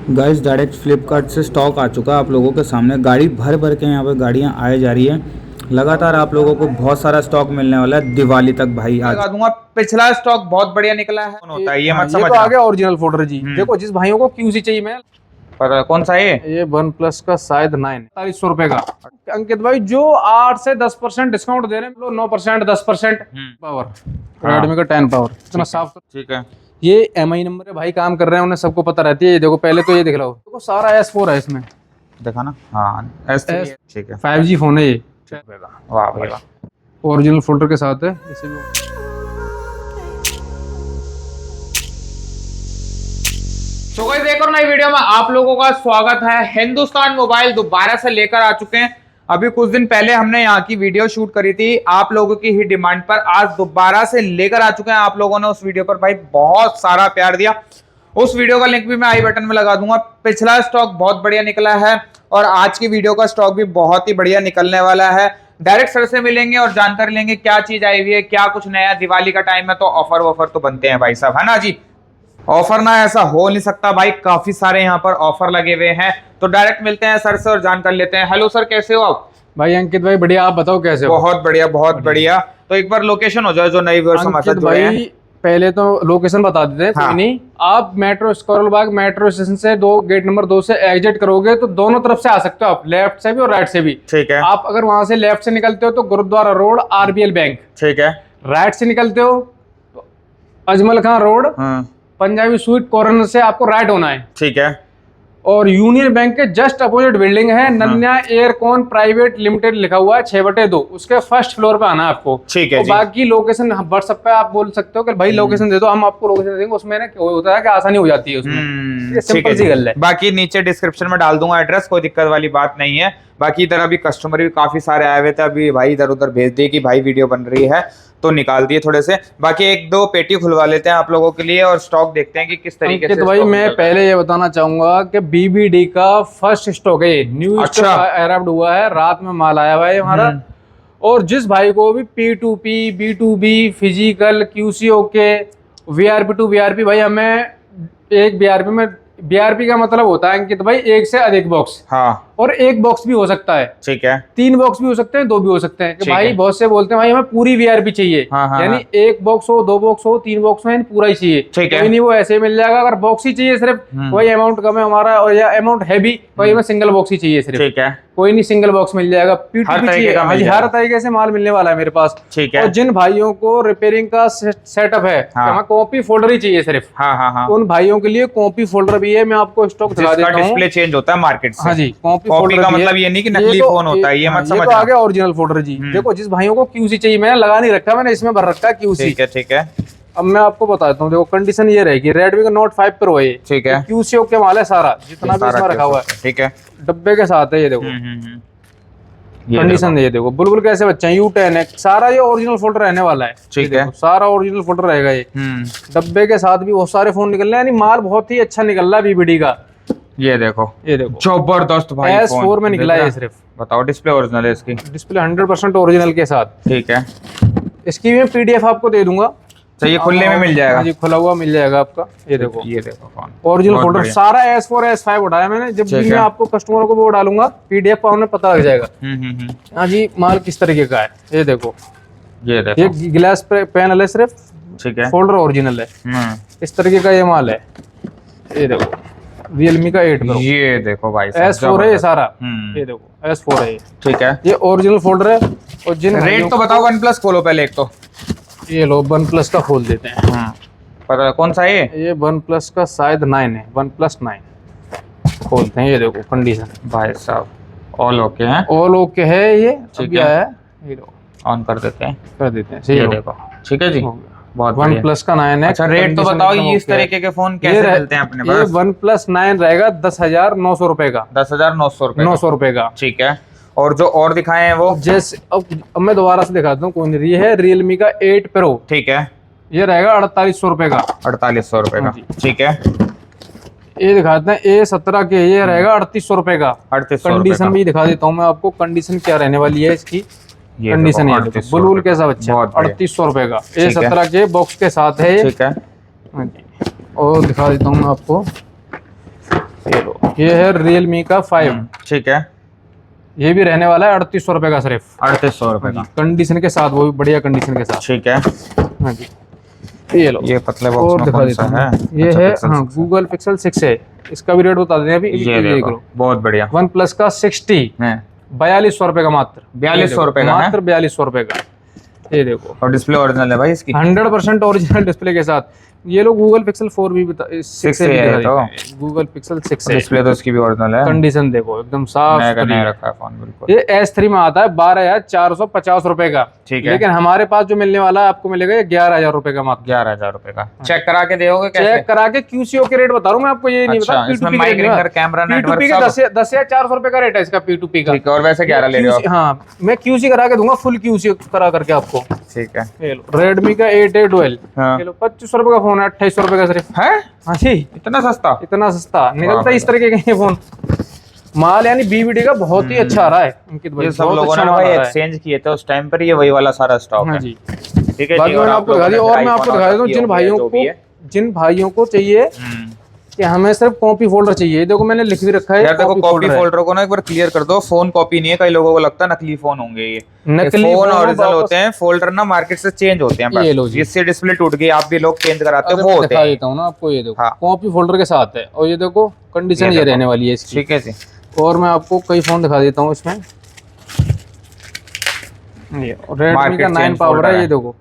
Guys direct Flipkart से stock आ चुका है आप लोगों के सामने। गाड़ी भर भर के यहाँ पे गाड़ियाँ आए जा रही है। लगातार आप लोगों को बहुत सारा स्टॉक मिलने वाला है दिवाली तक भाई। आज लगा दूंगा। पिछला स्टॉक बहुत बढ़िया निकला है। कौन होता है ये मत ये तो समझना। आ गया ओरिजिनल फोल्डर जी। देखो जिस भाइयों को क्यूसी चाहिए, मैं पता कौन सा है ये वन प्लस का शायद 4800 का। अंकित भाई जो 8 से 10% डिस्काउंट दे रहे हैं, 9% 10% पावर, रेडमी का 10 पावर इतना साफ। ठीक है, ये एमआई नंबर है भाई, काम कर रहे हैं उन्हें सबको पता रहती है। ये देखो पहले तो ये दिख रहा हो, देखो सारा S4 है इसमें, देखा ना। हाँ S3 ठीक है। 5G फोन है ये, वाह भाई वाह। ओरिजिनल फोल्डर के साथ है इसे भी। तो गाइस एक और नई वीडियो में आप लोगों का स्वागत है। हिंदुस्तान मोबाइल दोबारा से लेकर आ चुके हैं। अभी कुछ दिन पहले हमने यहाँ की वीडियो शूट करी थी आप लोगों की ही डिमांड पर। आज दोबारा से लेकर आ चुके हैं। आप लोगों ने उस वीडियो पर भाई बहुत सारा प्यार दिया। उस वीडियो का लिंक भी मैं आई बटन में लगा दूंगा। पिछला स्टॉक बहुत बढ़िया निकला है और आज की वीडियो का स्टॉक भी बहुत ही बढ़िया निकलने वाला है। डायरेक्ट सर से मिलेंगे और जानकारी लेंगे क्या चीज आई हुई है, क्या कुछ नया। दिवाली का टाइम है तो ऑफर वॉफर तो बनते हैं भाई साहब, है ना जी। ऑफर ना ऐसा हो नहीं सकता भाई, काफी सारे यहाँ पर ऑफर लगे हुए हैं। तो डायरेक्ट मिलते हैं सर से और जानकारी लेते हैं। हेलो सर, कैसे हो आप? भाई अंकित भाई बढ़िया, आप बताओ कैसे हो? बहुत बढ़िया बहुत बढ़िया। तो एक बार लोकेशन हो जाए जो नई व्यूअर्स हमारे साथ जुड़े हैं। पहले तो लोकेशन बता देते हैं। हाँ। कोई नहीं, आप मेट्रो स्कॉरल बाग मेट्रो स्टेशन से गेट नंबर 2 से एग्जिट करोगे तो दोनों तरफ से आ सकते हो आप, लेफ्ट से भी और राइट से भी। ठीक है। आप अगर वहां से लेफ्ट से निकलते हो तो गुरुद्वारा रोड RBL बैंक, ठीक है। राइट से निकलते हो तो Ajmal Khan road Punjabi sweet corner से आपको राइट होना है। ठीक है। और यूनियन बैंक के जस्ट अपोजिट बिल्डिंग है, नन्या एयरकॉन प्राइवेट लिमिटेड लिखा हुआ है 6/2, उसके फर्स्ट फ्लोर पे आना है आपको। ठीक है तो जी। बाकी लोकेशन व्हाट्सएप पे आप बोल सकते हो कि भाई लोकेशन दे दो, हम आपको लोकेशन देंगे। उसमें ना होता है कि आसानी हो जाती है उसमें। ये ठीक है सिंपल सी गल है। बाकी नीचे डिस्क्रिप्शन में डाल दूंगा एड्रेस, कोई दिक्कत वाली बात नहीं है। बाकी इधर अभी कस्टमर भी काफी सारे आए हुए थे, अभी भाई इधर उधर भेज दिए कि भाई वीडियो बन रही है तो निकाल दिए थोड़े से। बाकी एक दो पेटी खुलवा लेते हैं आप लोगों के लिए और स्टॉक देखते हैं कि किस तरीके से। तो भाई मैं पहले ये बताना चाहूंगा कि BBD का फर्स्ट स्टॉक है, न्यू स्टॉक अराइव्ड हुआ है, रात में माल आया हुआ है हमारा। और जिस भाई को भी P2P B2B फिजिकल QCO के VRP to VRP, भाई हमें एक BRP में, BRP का मतलब होता है कि तो भाई एक से अधिक बॉक्स। हाँ। और एक बॉक्स भी हो सकता है। ठीक है। 3 बॉक्स भी हो सकते हैं, 2 भी हो सकते हैं। कि भाई बहुत से बोलते हैं भाई हमें पूरी VRP चाहिए। हाँ, यानी 1 बॉक्स हो, 2 बॉक्स हो, 3 बॉक्स हो, यानी पूरा ही चाहिए। ठीक है। कोई नहीं, वो ऐसे ही मिल जाएगा। अगर बॉक्स ही चाहिए सिर्फ, वही अमाउंट कम है हमारा और या अमाउंट हैवी, वही हमें सिंगल बॉक्स ही चाहिए सिर्फ। ठीक है। कोई नहीं, सिंगल बॉक्स मिल जाएगा। P2P चाहिए, हर तरीके से माल मिलने वाला है मेरे पास। ठीक है। और जिन भाइयों को रिपेयरिंग का सेटअप है, हमें कॉपी फोल्डर ही चाहिए सिर्फ। हाँ, उन भाइयों के लिए कॉपी फोल्डर भी है। मैं आपको स्टॉक दिखा देता हूँ। डिस्प्ले चेंज होता है मार्केट से। हाँ जी, कॉपी का मतलब ये नहीं कि नकली फोन होता है, ये मत समझना। ये तो आ गया ओरिजिनल फोल्डर जी। देखो जिस भाइयों को QC चाहिए, मैंने लगा नहीं रखा, मैंने इसमें भर रखा है QC। ठीक है। ठीक है। अब मैं आपको बताता हूँ। देखो कंडीशन ये रहेगी, Redmi का Note 5 Pro है। ठीक है। QC ओके माल है सारा, जितना भी इसमें रखा हुआ है। ठीक है। डब्बे के साथ है ये देखो। कंडीशन ये देखो, बुलबुल कैसे बच्चे हैं, U10 है, सारा ये ओरिजिनल फोल्डर रहने वाला है। ठीक है। सारा ओरिजिनल फोल्डर रहेगा ये। डब्बे के साथ भी बहुत सारे फोन निकल रहे हैं, यानी माल बहुत ही अच्छा निकल रहा है BBD का। ये देखो जबरदस्त भाई। S4 में निकला है सिर्फ। बताओ डिस्प्ले ओरिजिनल है इसकी? डिस्प्ले 100% ओरिजिनल के साथ। ठीक है। इसकी मैं PDF आपको दे दूंगा। ये खुलने में मिल जाएगा जी, खुला हुआ मिल जाएगा आपका। ये देखो फोन ओरिजिनल फोल्डर सारा S4 S5 उठाया मैंने। जब भी मैं आपको कस्टमरों को वो डालूंगा PDF पर, उन्हें पता लग जाएगा हाँ जी माल किस तरीके का है। ये देखो ये गिलास पैनल है सिर्फ। ठीक है। फोल्डर ओरिजिनल है। इस तरीके का ये माल है। ये देखो Realme का 8 Pro। ये देखो भाई S4 है ये सारा। ये देखो S4 है। ठीक है। ये ओरिजिनल फोल्डर है। और जिन रेट तो बताओ। OnePlus खोलो पहले एक तो। ये लो OnePlus का खोल देते हैं। पता कौन सा है ये OnePlus का शायद 9 है, OnePlus 9 खोलते हैं। ये देखो कंडीशन भाई साहब ऑल ओके है। ऑल ओके है ये। ठीक है। ये लो ऑन कर देते हैं। ये देखो। ठीक है जी, बहुत OnePlus का 9 है। अच्छा रेट तो बताओ, ये इस तरीके के फोन कैसे मिलते हैं अपने पास? ये OnePlus 9 रहेगा 10,900 रुपए का। 10,900 रुपए 900 रुपए का। ठीक है। और जो और दिखाए हैं वो जैसे अब मैं दोबारा से दिखाता हूँ। कोई नहीं, ये है Realme का 8 Pro। ठीक है। ये रहेगा 4800 रुपए का। 4800 रुपए का। ठीक है। ये दिखाते हैं A17 के, ये रहेगा 3800 रुपए का। 3800। कंडीशन भी दिखा देता हूँ मैं आपको, कंडीशन क्या रहने वाली है इसकी। कंडीशन है बुलबुल कैसा बच्चा, 3800 रुपए का। A17 के बॉक्स के साथ है। ठीक है। और दिखा देता हूँ मैं आपको। ये है Realme का 5, ठीक है, ये भी रहने वाला है 3800 रुपए का सिर्फ, 3800 रुपए का, कंडीशन के साथ, वो भी बढ़िया कंडीशन के साथ। ठीक है। हाँ जी, ये लो, ये पतले और बॉक्स में दिखा कौन देता सा हूँ। है? ये अच्छा, है Pixel हाँ 6 है। Google Pixel 6 है, इसका भी रेट बता दें अभी। ये देख देखो, लो, बहुत बढ़िया OnePlus का 60 है, 4200 रुपए का मात्र, 4200 रुपए का है? मात्र 4200 रुपए का। ये देखो और डिस्प्ले ओरिजिनल है भाई इसकी, 100% ओरिजिनल डिस्प्ले के साथ। ये लोग गूगल पिक्सल 4 भी बता 6 है है तो। गूगल पिक्सल 6 है। डिस्प्ले तो इसकी भी ओरिजिनल है, कंडीशन देखो एकदम साफ नया का सुथरी नया है। रखा है फोन बिल्कुल। ये S3 में आता है 12,450 रुपए का, ठीक है। लेकिन हमारे पास जो मिलने वाला है आपको मिलेगा ये 11,000 रुपए का मात्र। 11,000 रुपए का। चेक करा के दोगे कैसे? चेक करा के QCO के रेट बता रहा हूँ मैं आपको, ये नहीं अच्छा, बता इसमें P2P माइक के rate ringer, camera, network P2P के सब? 10,400 रुपए का रेट है इसका P2P का। ठीक है, और वैसे 11 ले रहे हो? हाँ, मैं QC करा के दूंगा, फुल QC करा करके आपको। ठीक है। ये लो Redmi का 8A Dual, हाँ। ये लो 2500 रुपए का फोन है, 2800 रुपए का सिर्फ। है हाँ जी, इतना सस्ता? इतना सस्ता निकलता है इस तरीके के ये फोन। माल यानी BBD का बहुत ही अच्छा आ रहा है अंकित भाई, ये सब बहुत लोगों अच्छा ने माल भाई आ रहा है। एक्सचेंज किए थे उस टाइम पर, ये वही वाला सारा स्टॉक हाँ है। जी, ठीक है बाकी जी। मैंने आपको दिखा दिया, और मैं आपको दिखा देता हूँ जिन भाइयों को चाहिए कि हमें सिर्फ कॉपी फोल्डर चाहिए, देखो मैंने लिख भी रखा है यार देखो, कॉपी है। फोल्डर को ना एक बार क्लियर कर दो, फोन कॉपी नहीं है। कई लोगों को लगता है नकली फोन होंगे ये। नकली फोन फोन ओरिजिनल वापस- होते हैं, फोल्डर ना मार्केट से चेंज होते हैं ये लो बस। जी। जिससे डिस्प्ले टूट गई, आप भी लोग चेंज कराते हो, अगर वो मैं होते दिखा हैं। देता हूँ ना आपको, ये देखो हाँ। कॉपी फोल्डर के साथ है, और ये देखो कंडीशन ये ये देखो। रहने वाली है इसकी। ठीक है जी। और मैं आपको कई फोन दिखा देता हूँ इसमें। ये Redmi Market का 9 change पावर folder है, है। ये देखो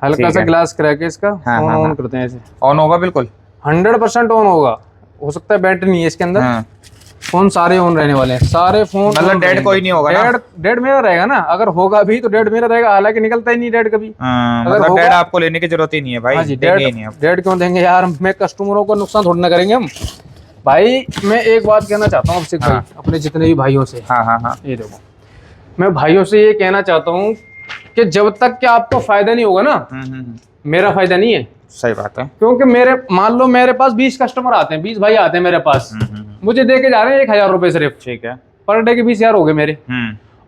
हल्का ठीक सा है। ग्लास क्रैक है इसका। हाँ, ऑन हाँ, ऑन हाँ। करते हैं ऐसे, ऑन होगा बिल्कुल। 100% ऑन होगा, हो सकता है बैटरी नहीं है इसके अंदर। हाँ। फोन सारे ऑन रहने वाले हैं, सारे फोन मतलब on डेड रहेंगे। कोई नहीं होगा ना? डेड मेरा रहेगा ना, अगर होगा भी तो डेड मेरा रहेगा, हालांकि निकलता ही नहीं डेड कभी। अगर मतलब होगा- डेड आपको लेने की जरूरत ही नहीं है भाई। हाँ जी, देंगे ही नहीं आप। डेड क्यों देंगे यार, मैं कस्टमरों को नुकसान थोड़ी ना करेंगे हम भाई। मैं एक बात कहना चाहता हूँ आपसे भाई, हाँ। अपने जितने भी भाइयों से, हाँ हाँ हाँ। ये देखो मैं भाइयों से ये कहना चाहता हूँ कि जब तक कि आपको फायदा नहीं होगा ना, मेरा फायदा नहीं है। सही बात है। क्योंकि मेरे मान लो मेरे पास 20 कस्टमर आते हैं, 20 भाई आते हैं मेरे पास, मुझे दे के जा रहे हैं 1,000 रुपए सिर्फ, ठीक है। पर डे के 20,000 हो गए मेरे।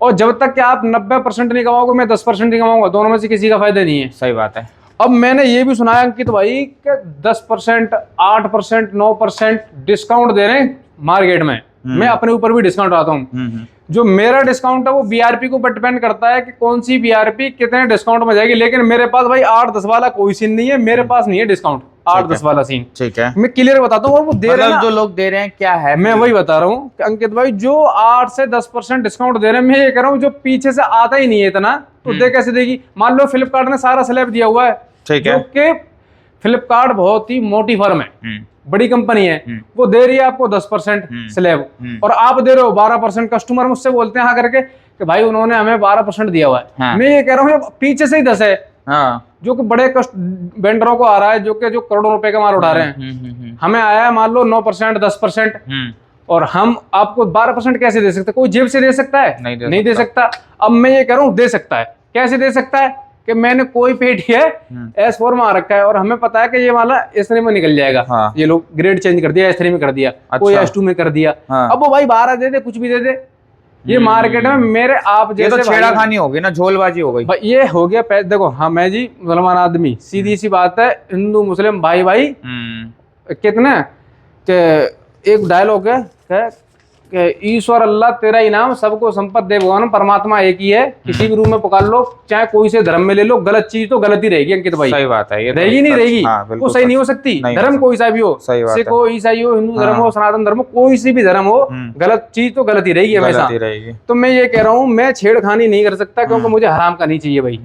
और जब तक कि आप 90% नहीं कमाओगे, मैं 10% नहीं कमाऊंगा, दोनों में से किसी का फायदा नहीं है। सही बात है। अब मैंने ये भी सुना है अंकित भाई कि 10%, 8%, 9% डिस्काउंट दे रहे हैं मार्केट में। मैं अपने ऊपर भी डिस्काउंट आता हूँ। जो मेरा डिस्काउंट है वो BRP को डिपेंड करता है कि कौन सी BRP कितने डिस्काउंट में जाएगी, लेकिन मेरे पास भाई 8-10 वाला कोई सीन नहीं है, मेरे पास नहीं है डिस्काउंट 8-10 वाला सीन। ठीक है। मैं क्लियर बताता हूँ, और वो दे रहे हैं मतलब ना, जो लोग दे रहे हैं क्या है, मैं वही बता रहा हूँ कि अंकित भाई जो 8 से 10% डिस्काउंट दे रहे हैं, मैं ये कह रहा हूँ जो पीछे से आता ही नहीं है इतना, तो दे कैसे देगी। मान लो फ्लिपकार्ट ने सारा स्लैब दिया हुआ है, ठीक जो है। कि फ्लिपकार्ट बहुत ही मोटी फर्म है, बड़ी कंपनी है, वो दे रही है आपको 10% स्लैब, और आप दे रहे हो 12%। कस्टमर मुझसे बोलते हैं हाँ करके कि भाई उन्होंने हमें 12% दिया हुआ है। हाँ। मैं ये कह रहा हूँ पीछे से ही 10 है, हाँ। जो कि बड़े वेंडरों को आ रहा है, जो करोड़ों रुपए का माल उठा रहे हैं। हमें आया है मान लो 9%, 10%, और हम आपको 12% कैसे दे सकते हैं? कोई जेब से दे सकता है? नहीं दे सकता। अब मैं ये कह रहा हूँ दे सकता है, कैसे दे सकता है कि मैंने कोई पेटी है S4 में आ रखा है, और हमें पता है कि ये वाला S3 में निकल जाएगा। हाँ। ये लोग ग्रेड चेंज कर दिया, S3 में कर दिया, कोई S2 में कर दिया। हाँ। अब वो भाई 12 दे दे, कुछ भी दे दे, ये मार्केट में मेरे आप ये तो जैसे छेड़ाखानी हो गई ना, झोलबाजी हो गई। भाई ये हो गया। देखो हाँ, मैं जी मुसलमान आदमी, सीधी सी बात है, हिंदू मुस्लिम भाई भाई कितने के एक डायलॉग है कि ईश्वर अल्लाह तेरा ही नाम, सबको संपत्ति दे भगवान, परमात्मा एक ही है। किसी भी रूम में पकड़ लो, चाहे कोई से धर्म में ले लो, गलत चीज तो गलत ही रहेगी अंकित भाई। सही बात है। ये रहेगी नहीं रहेगी, हाँ, वो सही नहीं हो सकती। धर्म कोई सा भी हो, सही बात सिख हो, ईसाई हो, हिंदू धर्म हो, सनातन धर्म हो, कोई सी भी धर्म हो, गलत चीज तो गलत ही रहेगी हमेशा। तो मैं ये कह रहा हूँ, मैं छेड़खानी नहीं कर सकता, क्योंकि मुझे हराम का नहीं चाहिए भाई।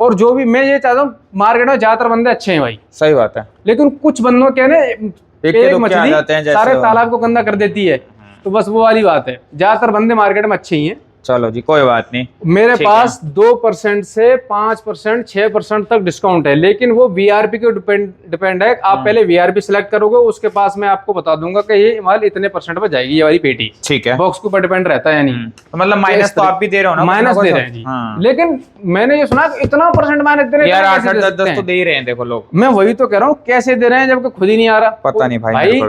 और जो भी मैं ये चाहता हूँ, मार्केट में ज्यादातर बंदे अच्छे हैं भाई, सही बात है। लेकिन कुछ बंदों के ना एक मछली सारे तालाब को गंदा कर देती है, तो बस वो वाली बात है। ज्यादातर बंदे मार्केट में अच्छे ही हैं। चलो जी, कोई बात नहीं। मेरे पास 2% से 5%, 6% तक डिस्काउंट है, लेकिन वो BRP के डिपेंड है। आप पहले BRP सिलेक्ट करोगे, उसके पास मैं आपको बता दूंगा कि ये माल इतने % पर जाएगी, ये वाली पेटी। ठीक है। बॉक्स के ऊपर डिपेंड रहता है या नहीं। तो मतलब माइनस तो आप भी दे रहे हो ना? माइनस दे रहे हैं जी। हाँ। लेकिन मैंने ये सुना कि इतना % माइनस दे रहे हैं, यार कैसे दे 8-10 सकते तो हैं? दे ही रहे हैं देखो लोग। मैं वही तो कह रहा हूँ, कैसे दे रहे हैं जबकि खुद ही नहीं आ रहा। पता नहीं भाई।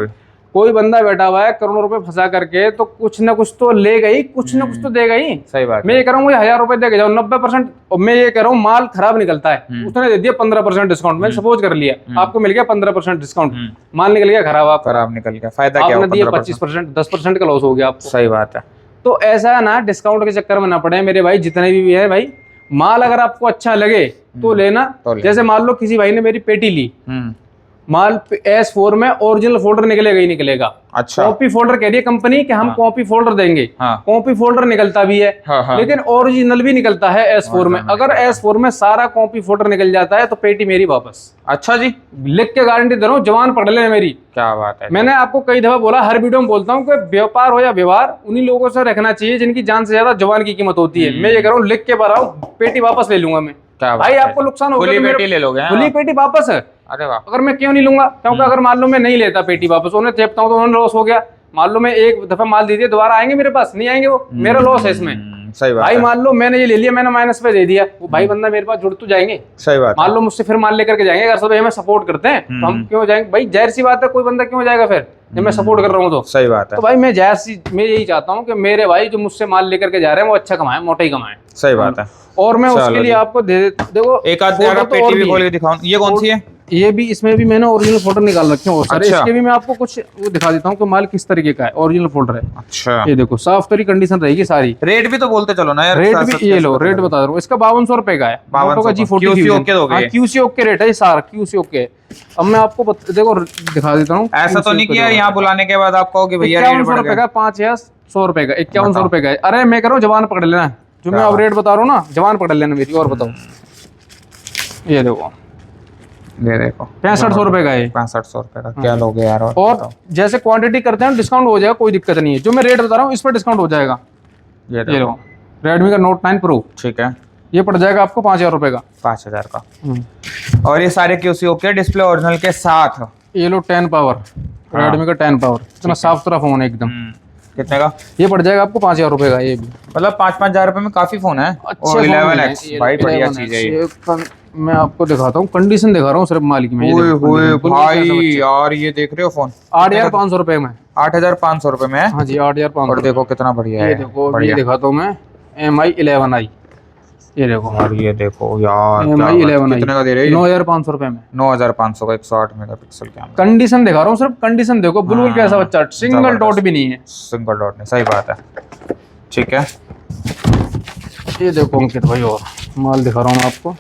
कोई बंदा बैठा हुआ है करोड़ों रुपए फंसा करके, तो कुछ ना कुछ तो लेगा ही, कुछ ना कुछ तो देगा ही। सही बात मैं ये कह रहा हूँ मुझे 1000 रुपए देके जाओ 90%, और मैं ये कह रहा हूँ माल खराब निकलता है, उसने दे दिया 15% डिस्काउंट, मैंने सपोज कर लिया आपको मिल गया 15% डिस्काउंट, माल निकल गया खराब, आप खराब निकल गया, फायदा क्या आपने दिया 15%? 25%, 10% का लॉस हो गया आपको। सही बात है। तो ऐसा है ना, डिस्काउंट के चक्कर में ना पड़े मेरे भाई, जितने भी है भाई, माल अगर आपको अच्छा लगे तो लेना। तो लेना। जैसे मान लो किसी भाई ने मेरी पेटी ली, माल S4 में ओरिजिनल फोल्डर निकलेगा ही निकलेगा। अच्छा। कॉपी फोल्डर कह रही है कंपनी कि हम कॉपी फोल्डर देंगे, कॉपी फोल्डर निकलता भी है, लेकिन ओरिजिनल भी निकलता है S4 में। अगर S4 में सारा कॉपी फोल्डर निकल जाता है तो पेटी मेरी वापस। अच्छा जी, लिख के गारंटी दे रहा हूँ, जवान पढ़ ले मेरी। क्या बात है। मैंने आपको कई दफा बोला, हर वीडियो में बोलता हूँ कि व्यापार हो या व्यवहार उन्हीं लोगों से रखना चाहिए जिनकी जान से ज्यादा जवान की कीमत होती है। मैं ये कह रहा हूँ, लिख के भरा हूँ, पेटी वापस ले लूंगा मैं। भाई आपको नुकसान होगा, खुली पेटी ले लोगे? खुली पेटी वापस है। अरे वाह। अगर मैं क्यों नहीं लूंगा, क्योंकि अगर मान लो मैं नहीं लेता पेटी वापस, उन्हें चेपता हूँ तो उन्होंने लॉस हो गया। मान लो मैं एक दफा माल दे दिया, दोबारा आएंगे मेरे पास? नहीं आएंगे, वो मेरा लॉस है इसमें। सही बात भाई है। मान लो मैंने ये ले लिया, मैंने माइनस पे दे दिया, वो भाई बंदा मेरे पास जुड़ तो जाएंगे। सही बात। मान लो मुझसे फिर माल लेकर के जाएंगे, अगर सब हमें सपोर्ट करते हैं तो हम क्यों जाएंगे भाई? जाहिर सी बात है, कोई बंदा क्यों जाएगा फिर जब मैं सपोर्ट कर रहा हूँ तो। सही बात है। तो भाई मैं मैं यही चाहता हूँ कि मेरे भाई जो मुझसे माल लेकर के जा रहे हैं वो अच्छा कमाए, मोटा ही कमाए। सही बात है। और मैं उसके लिए आपको देखो एक आध पेटी भी खोल के दिखाऊं। ये कौन सी है? ये भी, इसमें भी मैंने ओरिजिनल फोल्डर निकाल रखे हैं और सारे। अच्छा। इसके भी मैं आपको कुछ वो दिखा देता हूँ कि माल किस तरीके का है, ओरिजिनल फोल्डर है। अच्छा। ये देखो, साफ तरी कंडीशन रहेगी सारी। रेट भी तो बोलते चलो ना यार। रेट भी ये लो, रेट बता रहा हूँ, इसका 5200 रुपए का है। 5200 का G40 QC ओके दोगे? हाँ, QC ओके रेट है ये सारा, QC ओके। अब मैं आपको देखो दिखा देता हूँ। ऐसा तो नहीं किया यहाँ बुलाने के बाद आप कहोगे भैया 5100 रुपए का, 5100 रुपए का, 5100 रुपए का है। अरे मैं कह रहा हूँ जवान पकड़ लेना, जो मैं अब रेट बता रहा हूँ ना, जवान पकड़ लेना मेरी। और बताओ, ये देखो, ये देखो 6500 रुपए का है। 6500 रुपए का क्या लोगे यार? और जैसे क्वांटिटी करते हैं डिस्काउंट हो जाएगा, कोई दिक्कत नहीं है। जो मैं रेट बता रहा हूँ इस पर डिस्काउंट हो जाएगा। ये लो, रेडमी का Note 9 Pro, ठीक है, ये पड़ जाएगा आपको 5000 रुपए का। 5000 का। और ये सारे QC ओके डिस्प्ले ओरिजिनल के साथ। ये लो 10 पावर, रेडमी का 10 पावर, इतना साफ सुथरा फोन है एकदम। कितने का? ये पड़ जाएगा आपको 5000 रुपए का। ये भी मतलब 5-5 रुपए में काफी फोन है। अच्छे 11X भाई, बढ़िया चीज है ये। मैं आपको दिखाता हूँ, कंडीशन दिखा रहा हूँ सिर्फ माल की। मैं ओए होए भाई यार, ये देख रहे हो फोन 8500 रुपए में। 8500 रुपए में है। हाँ जी, 8500। और देखो कितना बढ़िया है। ये देखो, ये दिखाता हूँ मैं, MI 11i। ये देखो, और ये देखो यार, MI 11i कितने का दे रहे हो? 9500 रुपए में। 9500 का 108 मेगापिक्सल कैमरा। कंडीशन दिखा रहा हूँ सिर्फ, कंडीशन देखो, बिल्कुल कैसा बच्चा, सिंगल डॉट भी नहीं है। सिंगल डॉट नहीं, सही बात है। ठीक है, ये देखो अंकित भाई, और माल दिखा रहा हूँ मैं आपको,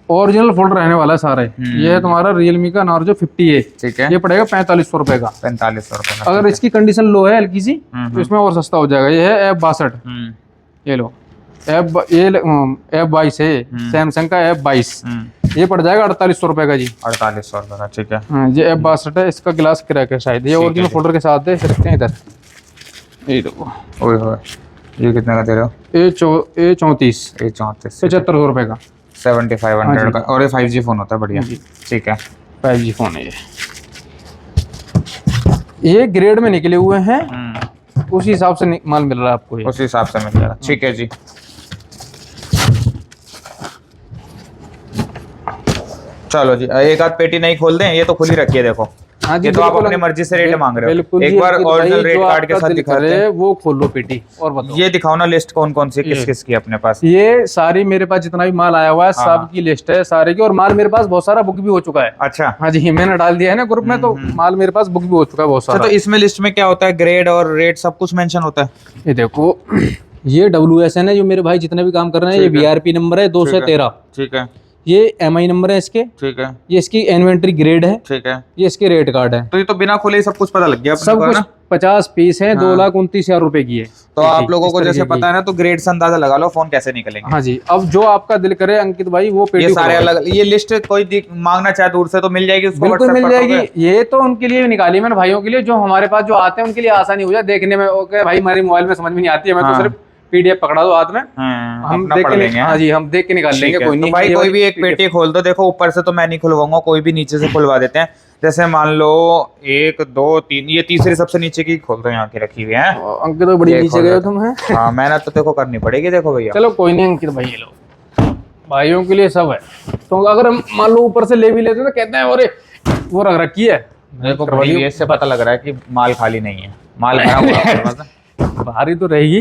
ओरिजिनल फोल्डर रहने वाला है सारे। ये है तुम्हारा रियलमी का नार्जो 50A, ठीक है। ये पड़ेगा 4500 रुपए का। 4500 रुपए का। अगर इसकी कंडीशन लो है हल्की सी तो इसमें और सस्ता हो जाएगा। ये है F62, ये लो F22 है, सैमसंग का F22, ये पड़ जाएगा 4800 रुपए का जी। 4800 रुपए का, ठीक है। हाँ, ये F62 है, इसका गिलास क्रैक है शायद। ये ओरिजिनल फोल्डर के साथ है, रखते हैं इधर। ये देखो, ओए होए, ये कितने का दे रहे हो? A34, 34 7500 रुपए का, 7500 का। और ये 5G फोन होता है, बढ़िया। ठीक है, 5G फोन है ये ग्रेड में निकले हुए हैं, उसी हिसाब से माल मिल रहा है आपको ये। उसी हिसाब से मिल जाएगा। ठीक है जी। चलो जी, एक आध पेटी नहीं खोल दें, ये तो खुली रखी है देखो। हाँ जी, ये तो आप अपनी मर्जी से रेट मांग रहे हो। बिल्कुल एक जी, बार ओरिजिनल रेट कार्ड के आपका साथ दिल दिखाते करे हैं। वो खोलो पेटी। और बताओ, ये दिखाओ ना लिस्ट कौन कौन सी किस किस की अपने पास। ये सारी मेरे पास जितना भी माल आया हुआ है सब की लिस्ट है सारे की। और माल मेरे पास बहुत सारा बुक भी हो चुका है। अच्छा, हाँ जी, मैंने डाल दिया है ना ग्रुप में, तो माल मेरे पास बुक भी हो चुका है बहुत सारा। तो इसमें लिस्ट में क्या होता है? ग्रेड और रेट सब कुछ मेंशन होता है। ये देखो, ये WSN है, जो मेरे भाई जितने भी काम कर रहे हैं। ये VRP नंबर है 213। ठीक है, ये MI नंबर है इसके। ठीक है, ये इसकी इन्वेंट्री ग्रेड है। ठीक है। ये इसके रेट कार्ड है। तो ये तो बिना खोले ही सब कुछ पता लग गया अपने सब को, है कुछ ना? 50 पीस है, 2,29,000 रुपए की है। तो आप लोगों को जैसे पता है ना, तो ग्रेड से अंदाजा लगा लो फोन कैसे निकलेंगे। हाँ जी, अब जो आपका दिल करे अंकित भाई वो पेटी ये सारे अलग, ये लिस्ट कोई मांगना चाहे दूर से तो मिल जाएगी उसको? बिल्कुल WhatsApp मिल पर जाएगी। दोगे? ये तो उनके लिए निकाली मैंने, भाइयों के लिए, जो हमारे पास जो आते हैं उनके लिए आसानी हो जाए देखने में। ओके भाई, हमारे मोबाइल में समझ में नहीं आती है, मैं तो सिर्फ PDF पकड़ा दो हाथ में, हम अपना देख पढ़ के लेंगे। हाँ जी, हम देख के निकाल लेंगे। कोई तो नहीं भाई, ये कोई वाली भी एक पेटी खोल दो। देखो ऊपर से तो मैं नहीं खुलवाऊंगा, कोई भी नीचे से खुलवा देते हैं। जैसे मान लो 1 2 3, ये तीसरी सबसे नीचे की खोल दो, यहाँ की रखी हुई है। अंकित तो बड़ी नीचे गए हो तुम हैं। हाँ, मेहनत तो देखो करनी पड़ेगी। देखो भैया, चलो कोई नहीं अंकित भाई, ये लो, भाइयों के लिए सब है। तो अगर हम मान लो ऊपर से ले भी लेते तो कहते हैं अरे वो रख रखी है, देखो भरी हुई है, इससे पता लग रहा है कि माल खाली नहीं है, माल भरा हुआ है आपके पास। भारी तो रहेगी,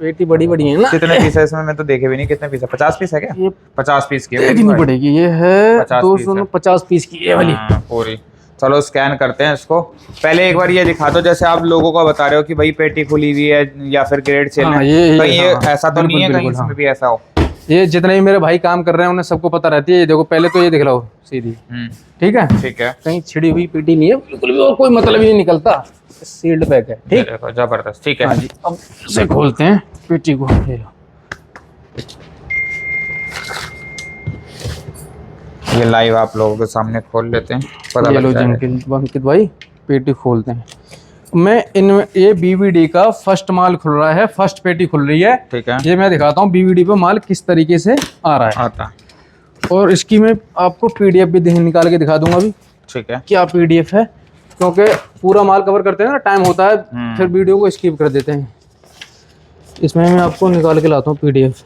पेटी बड़ी बड़ी है ना। कितने पीस है इसमें, मैं तो देखे भी नहीं कितने पीस है। 50 पीस है क्या? ये 50 पीस की है कितनी पड़ेगी? ये है 50 पीस की ये वाली पूरी। चलो स्कैन करते हैं इसको। पहले एक बार ये दिखा दो, जैसे आप लोगों को बता रहे हो कि भाई पेटी खुली हुई है या फिर ग्रेड सेल है, कहीं ये ऐसा तो नहीं है कहीं इसमें भी ऐसा हो? ये जितने भी मेरे भाई काम कर रहे हैं उन्हें सबको पता रहती है। ये देखो पहले तो ये दिख लो सीधी, ठीक है, ठीक है, कहीं छिड़ी हुई पेटी नहीं है बिल्कुल भी, और कोई मतलब ही नहीं निकलता, सील्ड पैक है, ठीक। देखो जबरदस्त, ठीक है। हाँ जी, अब इसे खोलते हैं पेटी को। ये लो, ये लाइव आप लोगों के सामने खोल लेते हैं, पता ये लो लग जाएगा। अंकित भाई पेटी खोलते हैं। मैं इनमें ये बीवीडी का फर्स्ट माल खुल रहा है, फर्स्ट पेटी खुल रही है, ठीक है, ये मैं दिखाता हूँ बीवीडी पे माल किस तरीके से आ रहा है। आता, और इसकी मैं आपको पीडीएफ भी निकाल के दिखा दूंगा अभी, ठीक है। क्या पीडीएफ है, क्योंकि पूरा माल कवर करते हैं ना, टाइम होता है फिर वीडियो को स्किप कर देते हैं। इसमें मैं आपको निकाल के लाता हूँ पीडीएफ।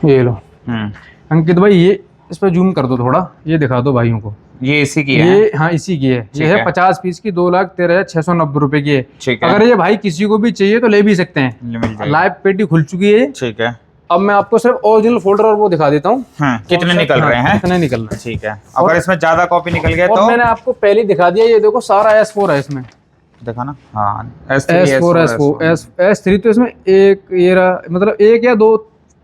ये लो अंकित भाई, ये इस पर जूम कर दो थोड़ा, ये दिखा दो भाइयों को। ये इसी की है? ये हाँ इसी की है। ये है 50 पीस की, 2,13,690 रुपए की है। ठीक है। अगर ये भाई किसी को भी चाहिए तो ले भी सकते हैं, मिल जाएगा। लाइव पेटी खुल चुकी है। ठीक है। अब मैं आपको सिर्फ ओरिजिनल फोल्डर और वो दिखा देता हूँ कितने निकल रहे हैं, कितने निकल रहे हैं। ठीक है। अगर इसमें ज्यादा कॉपी निकल गया तो? मैंने आपको पहले ही दिखा दिया, ये देखो सारा S4 है इसमें, दिखाना। हाँ S4 S3 तो इसमें एक ये मतलब एक या दो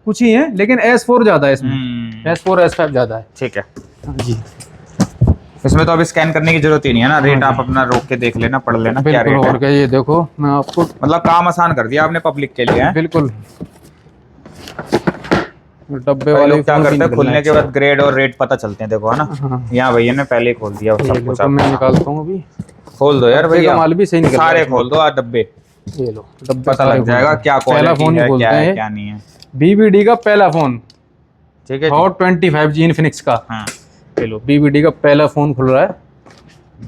कुछ ही है, लेकिन S4 ज्यादा है इसमें, S4 S5 ज्यादा है। ठीक है जी। इसमें तो अभी स्कैन करने की जरूरत ही नहीं है ना, रेट आप अपना रोक के देख लेना, पढ़ लेना क्या रेट है। और क्या, ये देखो मैं आपको मतलब काम आसान कर दिया आपने पब्लिक के लिए। बिल्कुल। डब्बे वाले वाले क्या करते हैं, खुलने के बाद ग्रेड और रेट पता चलते हैं, देखो है ना। यहाँ भैया ने पहले ही खोल दिया सब कुछ। मैं निकालता हूँ अभी, खोल दो यार भैया, माल भी सही निकल सारे खोल दो डब्बे, ये लो डब्बे, पता लग जाएगा क्या क्वालिटी है, क्या है क्या नहीं है। बीबीडी का पहला फोन, ठीक है, हॉट 25G इनफिनिक्स का। हाँ ये लो बीबीडी का पहला फोन खुल रहा है,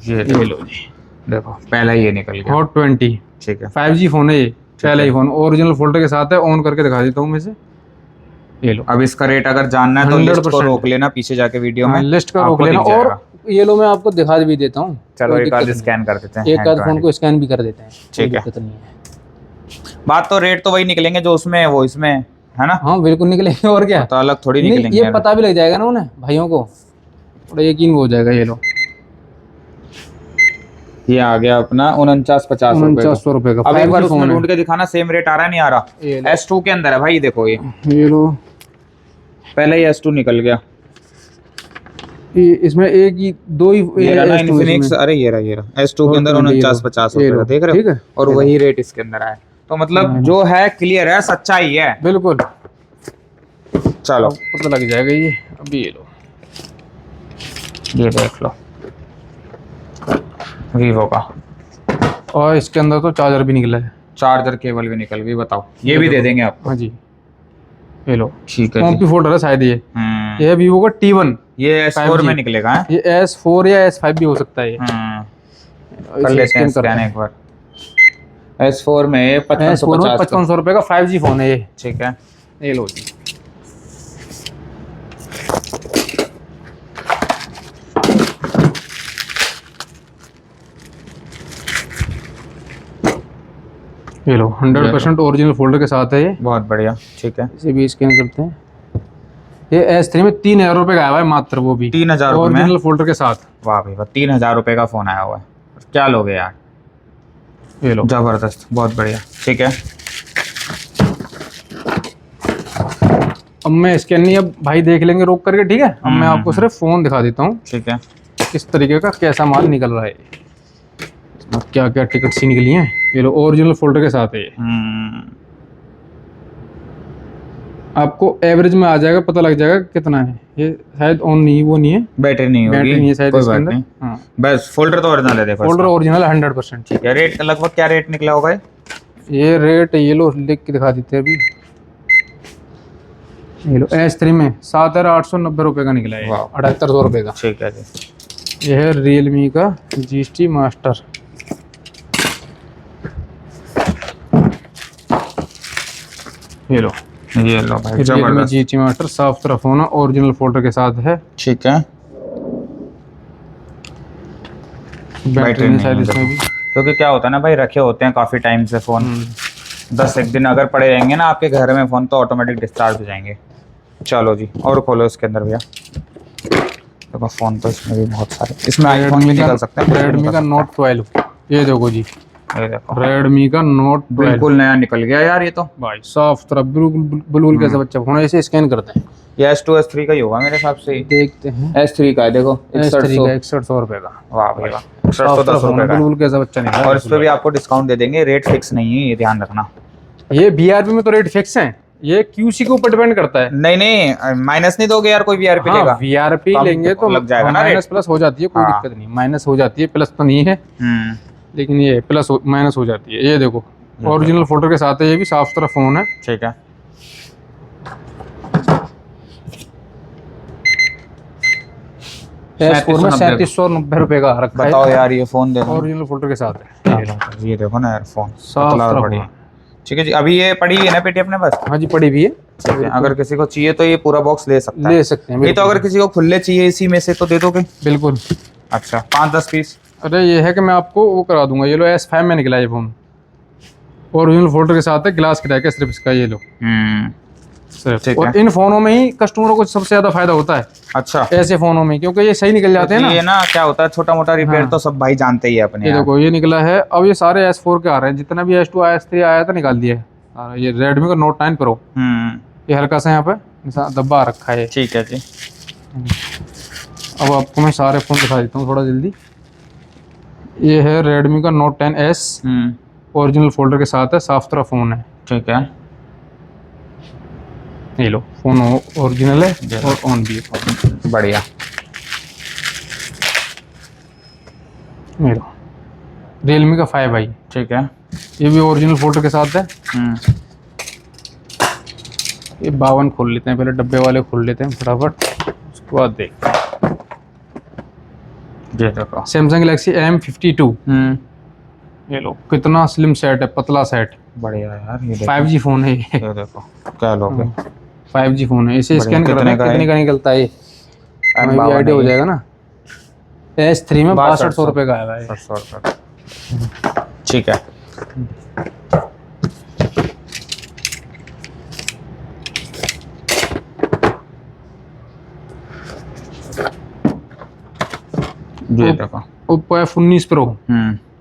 ये लो जी, देखो पहला ये निकल गया, हॉट 20, ठीक है। 5G फोन है ये, पहला ही फोन, ओरिजिनल फोल्डर के साथ है। ऑन करके दिखा देता हूँ मैं से, ये लो। अब इसका रेट अगर जानना है तो लिस्ट को रोक लेना पीछे जाके वीडियो में, लिस्ट का रोक लेना। और ये लो मैं आपको दिखा भी देता हूँ, चलो एक आध स्कैन कर देते हैं, एक आध फोन को स्कैन भी कर देते हैं, ठीक है। नहीं है बात, तो रेट तो वही निकलेंगे जो उसमें है वो इसमें है ना। हाँ बिल्कुल निकलेंगे, और क्या, तो अलग थोड़ी निकलेंगे। ये पता भी लग जाएगा ना उन्हें भाइयों को, थोड़ा यकीन हो जाएगा। ये लो, ये आ गया अपना 4950 रुपए का। अब एक बार उसमें ढूंढ के दिखाना, सेम रेट आ रहा है नहीं आ रहा। S2 के अंदर है भाई, देखो ये लो, पहले ही S2 निकल गया। इसमें एक ही दो ही इन्फिनिक्स, अरे ये रहा S2 के अंदर 4950 रुपए का, देख रहे हो, और वही रेट इसके अंदर आया। तो मतलब जो है क्लियर है, सच्चाई है बिल्कुल। चलो पता लग जाएगा ये। अभी ये लो, ये देख लो वीवो का, और इसके अंदर तो चार्जर भी निकला है, चार्जर केबल भी निकल गई। बताओ, ये भी दे देंगे आपको। हाँ जी, ये लो, ठीक है। कॉम्पी फोल्डर है शायद ये है वीवो का T1, ये S4 में निकलेगा है? ये S4 या S5 भी हो सकता है। कर लेते हैं स्कैन एक बार। S4 में 5550 रुपए का 5G फोन है ये, ठीक है। ये लो जी। ये लो 100% ओरिजिनल फोल्डर के साथ है ये, बहुत बढ़िया, ठीक है। इसे भी स्कैन करते हैं। ये S3 में 3000 रुपए का आया हुआ है मात्र, वो भी 3000 ओरिजिनल फोल्डर के साथ। वाह भाई वाह, 3000 रुपए का फोन आया हुआ है, क्या लोगे यार। ये लो, जबरदस्त, बहुत बढ़िया, ठीक है। अब मैं स्कैन नहीं, अब भाई देख लेंगे रोक करके, ठीक है। अब मैं आपको सिर्फ फोन दिखा देता हूँ, ठीक है, किस तरीके का कैसा माल निकल रहा है, क्या क्या टिकट सी निकली हैं। ये लो ओरिजिनल फोल्डर के साथ है ये। आपको एवरेज में आ जाएगा, पता लग जाएगा कितना है। ये शायद ऑन नहीं, वो नहीं है, बैटरी नहीं होगी, बैटरी नहीं है शायद इसके अंदर। हाँ, बस फोल्डर तो ओरिजिनल है, देखो फोल्डर ओरिजिनल 100%, ठीक है। रेट लगभग क्या रेट निकला होगा ये रेट? ये लो लिख के दिखा देते हैं अभी। ये लो S3 में 7890 रुपए का निकला है, 7800 रुपए का, ठीक है जी। ये है रियलमी का GT मास्टर। ये लो, ये लो भाई, Realme जबरदस्त। GT मास्टर साफ सुथरा फोन है, ओरिजिनल फोल्डर के साथ है। ठीक है, बैटरी नहीं शायद है इसमें भी। क्योंकि क्या होता है ना भाई, रखे होते हैं काफी टाइम से फोन, 10 एक दिन अगर पड़े रहेंगे ना आपके घर में फोन तो ऑटोमेटिक डिस्चार्ज हो जाएंगे। चलो जी, और खोलो इसके अंदर भैया। देखो फोन तो इसमें भी बहुत सारे, इसमें आईफोन भी निकल सकते हैं। रेडमी का नोट 12, ये देखो जी, ये देखो रेडमी का नोट 12 बिल्कुल नया निकल गया यार ये तो। भाई, साफ सुथरा बिल्कुल बिल्कुल कैसा बच्चा फोन है, ऐसे स्कैन करते हैं। ये S2 S3 का ही होगा मेरे हिसाब से। देखते हैं, S3 का है, देखो S3 6100। का 6100 रुपए का। वाह भाई वाह, साफ 6110 सुथरा फोन रुपए है, का। बिल्कुल कैसा बच्चा नहीं और इस पे भी आपको डिस्काउंट दे देंगे, रेट फिक्स नहीं है, ये ध्यान रखना। ये BRP में तो रेट फिक्स है, ये QC के ऊपर डिपेंड करता है। नहीं नहीं, माइनस नहीं दोगे यार, कोई VRP हाँ, लेगा VRP कम लेंगे तो लग जाएगा ना माइनस रेट। प्लस हो जाती है, कोई हाँ। दिक्कत नहीं, माइनस हो जाती है, प्लस तो नहीं है, लेकिन ये प्लस माइनस हो जाती है। ये देखो ओरिजिनल फोल्डर के साथ है, ये भी साफ सुथरा फोन है। ठीक है, S4 में 3790 रुपए का रखा है। बताओ यार ये फोन दे दो। ओरिजिनल फोल्डर के साथ है। ये देखो ना यार फोन साफ पतला और सुथरा बढ़िया। फोन। ठीक है जी, अभी ये पड़ी है ना पेटी अपने पास। हाँ जी, पड़ी भी है, ठीक है, अगर किसी को चाहिए तो ये पूरा बॉक्स ले सकता है। ले सकते हैं। नहीं तो अगर किसी को खुले चाहिए इसी में से तो दे दोगे? बिल्कुल। अच्छा, 5-10 पीस। अरे ये है कि मैं आपको वो करा दूंगा, ये लो S5 में निकला ये फोन, ओरिजिनल फोल्डर के साथ है, ग्लास क्रैक है सिर्फ इसका, ये लो सिर्फ। ठीक और है। इन फोनों में ही कस्टमरों को सबसे ज्यादा फायदा होता है, अच्छा, ऐसे फोनों में, क्योंकि ये सही निकल जाते हैं ना। ये ना क्या होता है, छोटा मोटा रिपेयर हाँ। तो सब भाई जानते ही है अपने ये यहाँ। देखो ये निकला है, अब ये सारे S4 के आ रहे हैं, जितना भी S2 S3 आया था निकाल दिया है। और ये रेडमी का नोट 9 प्रो, ये हल्का सा यहाँ पे दब्बा रखा है। ठीक है जी। अब आपको मैं सारे फोन दिखा देता हूँ थोड़ा जल्दी। ये है रेडमी का नोट 10S, ओरिजिनल फोल्डर के साथ है, साफ सुथरा फोन है। ठीक है, ये लो फोन ओरिजिनल है और ऑन भी है फोन। बढ़िया। ये लो रियलमी का 5i, ठीक है। ये भी ओरिजिनल फोल्डर के साथ है। ये 52 खोल लेते हैं, पहले डब्बे वाले खोल लेते हैं फटाफट, उसके बाद देख। ये देखो। सैमसंग गैलेक्सी M52, ये लो कितना स्लिम सेट है, पतला सेट, बढ़िया यार, ये देखो। 5G फोन है ये। ये देखो क्या लोगे। 5G फोन है, इसे बढ़िया। स्कैन करना है, कितने का है? कितने का निकलता है ये, हमें भी आइडिया हो जाएगा ना। S3 में 6200 रुपये का आएगा ये। 6200 रुपये। ठीक है। ये देखो। Oppo F19 pro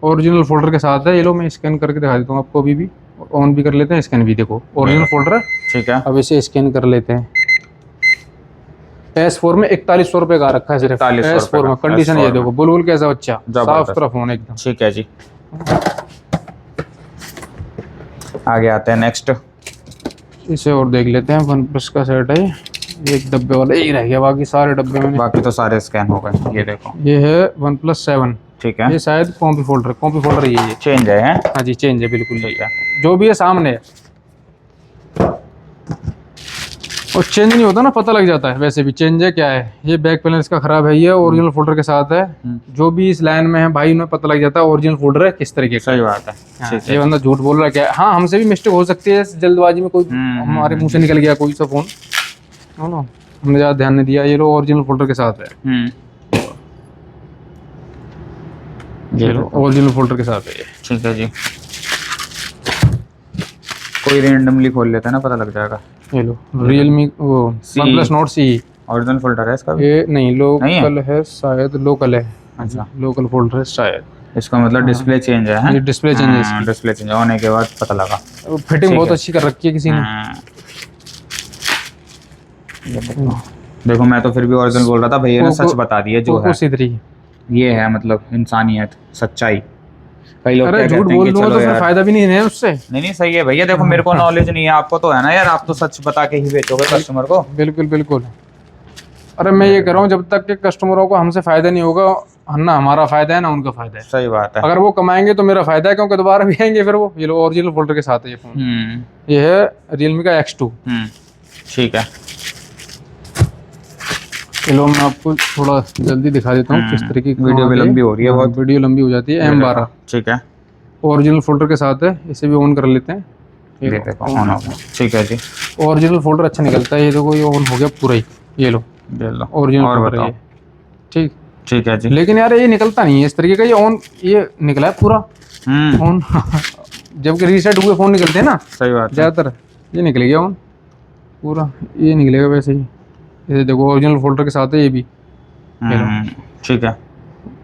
original folder के साथ है, ये लो मैं स्कैन करके दिखा देता हूँ आपको अभी भी, ऑन भी कर लेते हैं, स्कैन भी। देखो ओरिजिनल फोल्डर है। ठीक है। अब इसे स्कैन कर लेते हैं। S4 में 4100 रुपये का रखा है सिर्फ, 4100 S4 में। कंडीशन S4 ये देखो, बुलबुल कैसा बच्चा, जबरदस्त। साफ सुथरा फोन एकदम। ठीक है जी, आगे आते हैं नेक्स्ट। इसे और देख लेते हैं, OnePlus का सेट है, एक डब्बे वाला यही रह गया, बाकी सारे डब्बे में। बाकी तो सारे स्कैन हो गए। ये देखो। ये है OnePlus 7, ठीक है। ये शायद कॉपी फोल्डर ये चेंज है? हाँ जी, चेंज है बिल्कुल। ठीक है। जो भी है सामने है, और चेंज नहीं होता ना, पता लग जाता है वैसे भी चेंज है क्या है। ये बैक पैनल इसका खराब है, ये ओरिजिनल फोल्डर के साथ है। जो भी इस लाइन में है भाई, उन्हें पता लग जाता है ओरिजिनल फोल्डर है किस तरीके का। सही बात है। हाँ, ठीक है। ये बंदा झूठ बोल रहा है क्या? हाँ, हमसे भी मिस्टेक हो सकती है, जल्दबाजी में कोई हमारे मुंह से निकल गया कोई सा फोन, है ना, हमने ज़्यादा ध्यान नहीं दिया। ये लो ओरिजिनल फोल्डर के साथ है, ये लो ओरिजिनल फोल्डर के साथ है ये। ठीक है जी। कोई रेंडमली खोल लेता है ना, पता लग जाएगा। ये लो रियलमी वो OnePlus Nord CE, original folder है इसका भी? ये नहीं, नहीं लोकल है शायद, लोकल है। अच्छा, लोकल फोल्डर है शायद। इसका मतलब डिस्प्ले चेंज है? ये डिस्प्ले चेंज है इसकी। डिस्प्ले चेंज होने के बाद पता लगा। फिटिंग बहुत अच्छी कर रखी है किसी ने। देखो मैं तो फिर भी ओरिजिनल बोल रहा था, भैया ने सच बता दिया जो है। C3। ये है मतलब इंसानियत, सच्चाई। कई लोग अरे क्या झूठ कहते हैं बोल कि दूंगा चलो तो फिर यार, फायदा भी नहीं है उससे। नहीं सही है भैया। देखो मेरे को नॉलेज नहीं है, आपको तो है ना यार, आप तो सच बता के ही बेचोगे कस्टमर को। बिल्कुल बिल्कुल। अरे मैं ये कह रहा हूँ, जब तक के कस्टमरों को हमसे फायदा नहीं होगा, ना हमारा फायदा है ना उनका फायदा है। सही बात है। अगर वो कमाएंगे तो मेरा फायदा है, क्योंकि दोबारा भी आएंगे फिर वो। ये लो ओरिजिनल फोल्डर के साथ है ये फोन। ये है रियलमी का X2। ठीक है। चलो मैं आपको थोड़ा जल्दी दिखा देता हूँ किस तरीके की वीडियो भी लंबी हो रही है बहुत। वीडियो लंबी हो जाती है। M12 ठीक है। ओरिजिनल फोल्डर के साथ है, इसे भी ऑन कर लेते हैं। ये देखो ऑन हो गया। ठीक है जी, ओरिजिनल फोल्डर अच्छा निकलता है। ये देखो ये ऑन हो गया पूरा ही, ये लो ये लो ओरिजिनल और फोल्डर बताओ। ये। ठीक, ठीक है जी। लेकिन यार ये निकलता नहीं है इस तरीके का। ये ऑन ये निकला है पूरा ऑन जबकि रीसेट हुए फोन निकलते हैं ना सही बात है। ज़्यादातर, ये निकल गया ऑन पूरा, ये निकलेगा वैसे ही। ये देखो ओरिजिनल फोल्डर के साथ है ये भी। ठीक है।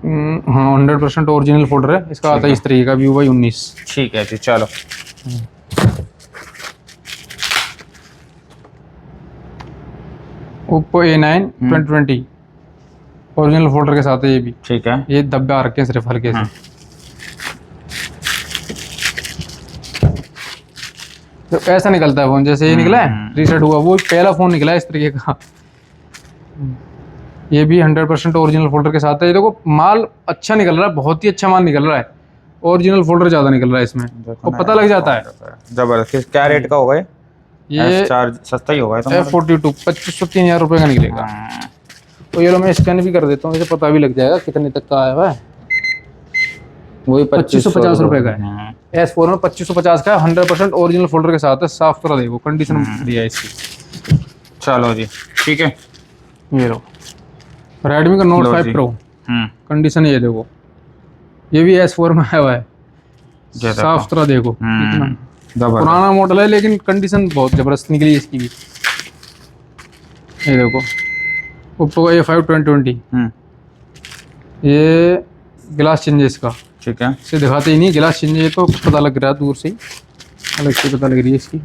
हाँ 100% ओरिजिनल फोल्डर है। इसका आता है इस तरीके का Vivo Y19। ठीक है जी, चलो ओप्पो A9 2020 ओरिजिनल फोल्डर के साथ है ये भी। ठीक है। ये धब्बे आ रखे हैं सिर्फ हल्के से। तो ऐसा निकलता है फोन, जैसे ये निकला है रीसेट हुआ, वो पहला फोन निकला है इस तरीके का। ये भी 100% ओरिजिनल फोल्डर के साथ है। ये देखो माल अच्छा निकल रहा है, बहुत ही अच्छा माल निकल रहा है। ओरिजिनल फोल्डर ज्यादा निकल रहा है इसमें, वो पता लग जाता है। जबरदस्त। क्या रेट का होगा ये चार्ज? सस्ता ही होगा F42 2500-3000 रुपये का निकलेगा। तो ये लो मैं स्कैन भी कर देता हूँ, इसे पता भी लग जाएगा कितने तक का आया हुआ है। वही 2550 रुपये का है। S4 में 2550 का 100% ओरिजिनल फोल्डर के साथ है। साफ सुथरा देखो, कंडीशन दिया है इसकी। चलो जी, ठीक है। ये लो रेडमी का Note 5 Pro, कंडीशन ये देखो, ये भी S4 में आया हुआ है। साफ सुथरा देखो कितना पुराना मॉडल है, लेकिन कंडीशन बहुत जबरदस्त निकली है इसकी भी। ये देखो ओप्पो का A5 2020, ये गिलास चेंज है इसका। ठीक है। इसे दिखाते ही नहीं, गिलास चेंज है तो पता लग रहा है दूर से ही, अलग से पता लग रही है इसकी।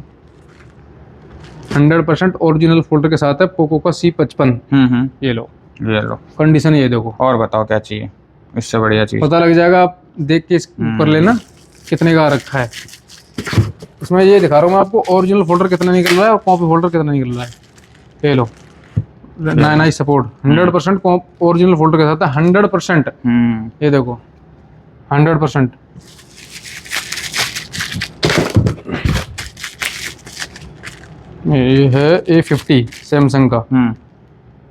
100% ओरिजिनल फोल्डर के साथ है पोको का C55। ये लो कंडीशन ये देखो। और बताओ क्या चाहिए इससे बढ़िया चीज? पता लग जाएगा, आप देख के ऊपर लेना कितने का रखा है। इसमें ये दिखा रहा हूँ मैं आपको ओरिजिनल फोल्डर कितना निकल रहा है और कॉपी फोल्डर कितना निकल रहा है। ये लो नाइस सपोर्ट 100% ओरिजिनल फोल्डर के साथ है 100%। ये देखो 100%। ये है A50 सैमसंग का,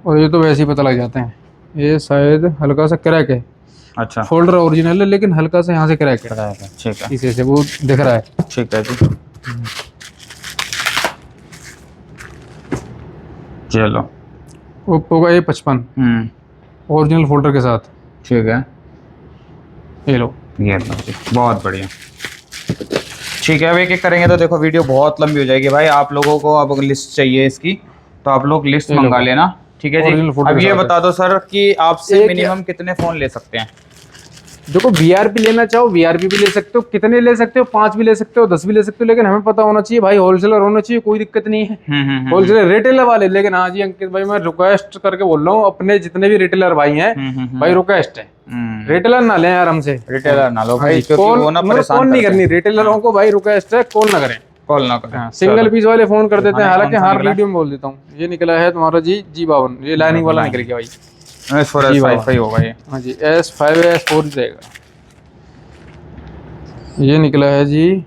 और ये तो वैसे ही पता लग जाते हैं। ये शायद हल्का सा क्रैक है। अच्छा, फोल्डर ओरिजिनल है लेकिन हल्का सा यहाँ से क्रैक है। ठीक है। इसे से वो दिख रहा है। ठीक है जी, चलो। ओप्पो का A55 ओरिजिनल फोल्डर के साथ। ठीक है, ये लो ये लो जी, बहुत बढ़िया। ठीक है, अब एक एक करेंगे तो देखो वीडियो बहुत लंबी हो जाएगी भाई। आप लोगों को अब लिस्ट चाहिए इसकी तो आप लोग लिस्ट मंगा लेना। ठीक है जी। अब ये बता दो सर कि आपसे मिनिमम कितने फोन ले सकते हैं? देखो VRP लेना चाहो VRP भी ले सकते हो, कितने ले सकते हो, 5 भी ले सकते हो, 10 भी ले सकते हो, लेकिन हमें पता होना चाहिए भाई, होलसेलर होना चाहिए, कोई दिक्कत नहीं है। होलसेलर रिटेलर वाले, लेकिन हाँ जी अंकित भाई मैं रिक्वेस्ट करके बोल रहा हूँ, अपने जितने भी रिटेलर भाई हैं भाई रिक्वेस्ट है रिटेलर ना लें यार हमसे। रिटेलर ना लो भाई, कॉल नहीं करनी रिटेलरों को भाई, रिक्वेस्ट है कॉल ना करें, कॉल ना करें। सिंगल पीस वाले फोन कर देते हैं। हालांकि हर वीडियो में बोल देता हूँ। ये निकला है तुम्हारा जी G52, ये लाइनिंग वाला निकल गया भाई। S5 होगा ये। हाँ जी S5 S4 जाएगा। ये निकला है जी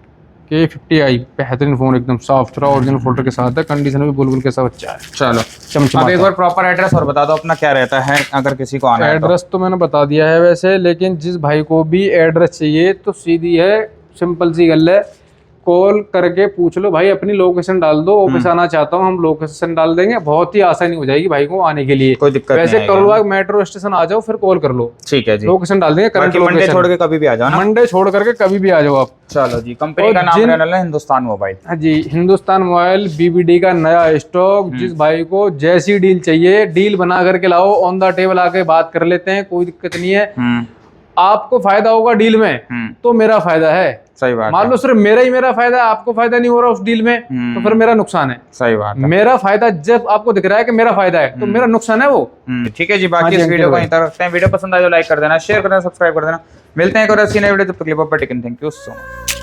K50i, बेहतरीन फोन, एकदम साफ सुथरा ओरिजिनल फोल्डर के साथ है। कंडीशन भी बुलबुल के साथ अच्छा है। चलो चमचमाता। अब एक बार प्रॉपर एड्रेस और बता दो अपना क्या रहता है अगर किसी को आना है तो। एड्रेस तो मैंने बता दिया है वैसे, लेकिन जिस भाई को भी एड्रेस चाहिए तो सीधी है, सिंपल सी गल है, कॉल करके पूछ लो भाई, अपनी लोकेशन डाल दो, ऑफिस आना चाहता हूँ, हम लोकेशन डाल देंगे, बहुत ही आसानी हो जाएगी भाई को आने के लिए। कोई दिक्कत वैसे नहीं करोलबाग मेट्रो स्टेशन आ जाओ, फिर कॉल कर लो। ठीक है जी, लोकेशन डाल देंगे, करंट मंडे लोकेशन। छोड़ के कभी भी आ जाओ ना। मंडे छोड़ करके कभी भी आ जाओ आप। चलो जी, कंपनी का नाम रहने वाला है हिंदुस्तान मोबाइल। हाँ जी, हिंदुस्तान मोबाइल BBD का नया स्टॉक। जिस भाई को जैसी डील चाहिए, डील बना करके लाओ, ऑन द टेबल आके बात कर लेते हैं, कोई दिक्कत नहीं है। आपको फायदा होगा डील में तो मेरा फायदा है। सही बात। मान लो सिर्फ मेरा फायदा है, आपको फायदा नहीं हो रहा उस डील में, तो फिर मेरा नुकसान है। सही बात है। मेरा फायदा जब आपको दिख रहा है कि मेरा फायदा है, तो मेरा नुकसान है वो। ठीक है जी, बाकी इस वीडियो को यहीं तक रखते हैं। वीडियो पसंद आए तो लाइक कर देना, शेयर कर देना, सब्सक्राइब कर देना। मिलते हैं एक और अच्छी नई वीडियो, तब तक के लिए bye bye, take care, thank you so much.